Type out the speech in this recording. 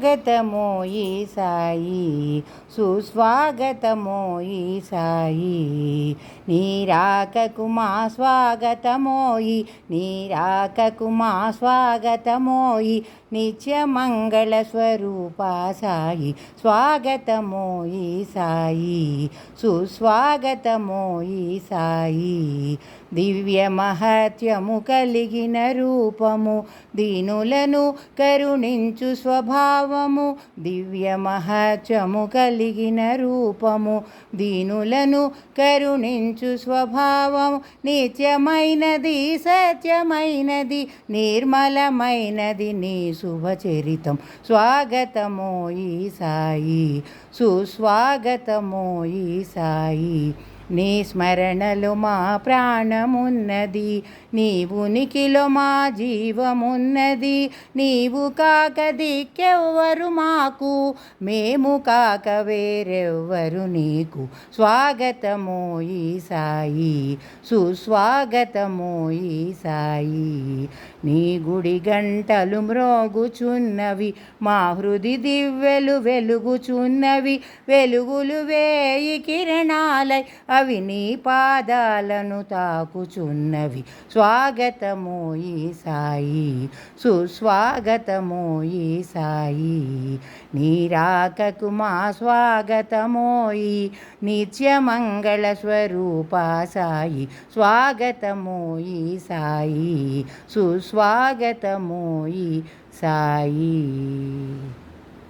గతమోయి సాయి సుస్వాగతమోయి సాయి నీరాకకు మా స్వాగతమోయి నీరాకకు మా స్వాగతమోయి నిత్యమంగళ స్వరూప సాయి స్వాగతమోయి సాయి సుస్వాగతమోయి సాయి దివ్య మహత్యము కలిగిన రూపము దీనులను కరుణించు స్వభావము దివ్య మహత్యము కలిగిన రూపము దీనులను కరుణించు స్వభావము నిత్యమైనది సత్యమైనది నిర్మలమైనది నీ శుభచరితం స్వాగతమోయి సాయి సుస్వాగతమోయి సాయి నీ స్మరణలో మా ప్రాణమున్నది నీ ఉనికిలో మా జీవమున్నది నీవు కాక దిక్కెవ్వరు మాకు మేము కాక వేరెవ్వరు నీకు స్వాగతమోయి సాయి సుస్వాగతమోయి సాయి నీ గుడి గంటలు మ్రోగుచున్నవి మా హృది దివ్వెలు వెలుగుచున్నవి వెలుగులు వేయి కిరణాలై అవి నీ పాదాలను తాకుచున్నవి స్వాగతమోయి సాయి సుస్వాగతమోయి సాయి నీరాకకు మా స్వాగతమోయి నిత్యమంగళ స్వరూప సాయి స్వాగతమోయి సాయి సుస్వాగతమోయి సాయి.